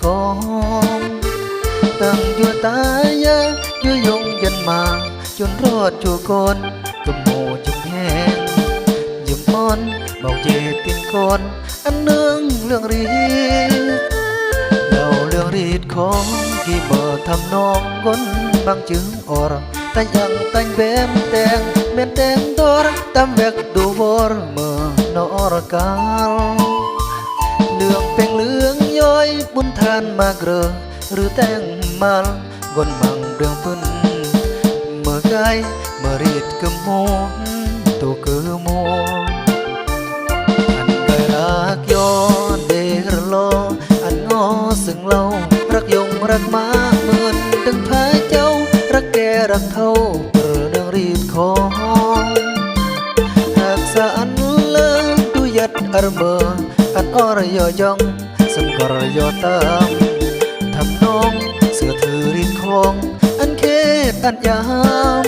ของตั้งอยู่ตายาอยู่ยงยันมาจนรอดจู่ก่อนก็โมจุงแห้งยืมมอนบอกเจตินก่อนอันเนื่องเรื่องรีดเล่าเรื่องรีดของที่บ่ทำนองก้นบางจึงอรแต่ยังแต่งแบมแต่งเม็นแต่งตอรตามแวกดูวอร์เมื่อนอรกาลเรื่องเป็นเรื่องย้อยบุญทานมาเกลอหรือแต่งมาลกนบังเรื่องพื้นเมื่อไกลเมื่อรีดกึมโมตัวคือโมอันไกรักย้อนเดรลออันงอซึ่งเรารักยงรักมาเหมือนดึงพายเจ้ารักแก่รักเท่าเปิดเรื่องรีดของหากสะอันเลิกดูยัดอารมณ์อันอรยอยองสังกรยอตามทำน้องเสือถือรีดของอันเขตอันยาม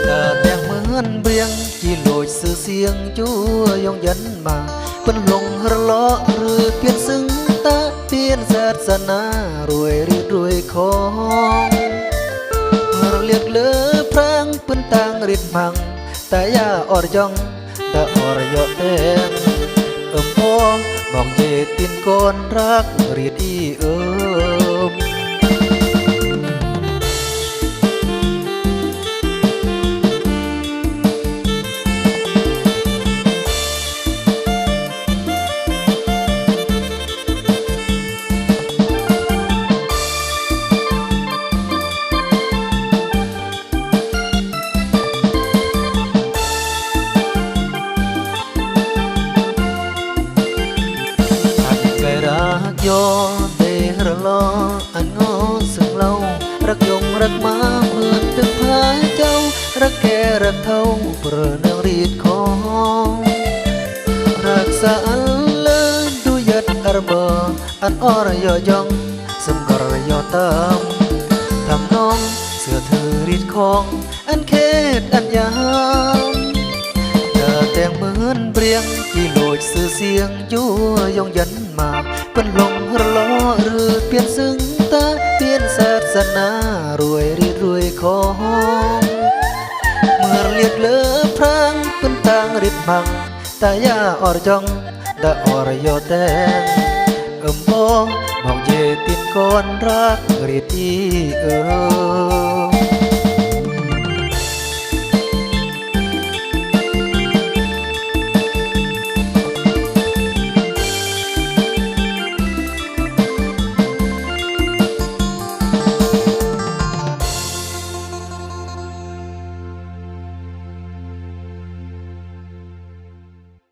ตาแดงเหมือนเบียงจีโลดสื่อเสียงจัวยองยันมาเป็นลงหล้อหรือเปลี่ยนซึ่งตาเปลี่ยนศาสนารวยรีดรวยของเรียกเลือพรางเป็นต่างริดมังแต่ยาอรยองแต่อรยอแดงพ่อบอกเจตินก่อนรักรีดอียอเดรลออันงอซึ่งเรารักยงรักมาเหมือนดึงพายเจ้ารักแก่รักเท่าเปรอะนางรีดของรักษาอันเลิศดูยัดอารมณ์อันอรยอยองสมกรยอตามทำน้องเสือถือรีดของอันเขตอันยามแต่งเหมือนเปรียงที่โหลดสื่อเสียงยั่วยองยันมาเป็นลงล้อหรือเปลี่ยนซึ่งตาเปลี่ยนศาสนารวยรีดรวยของเมื่อเรียกเลือพรางเป็นต่างริดมังตายาอรจองดาอรยอแดงบอกเจตินก่อนรักรีดอี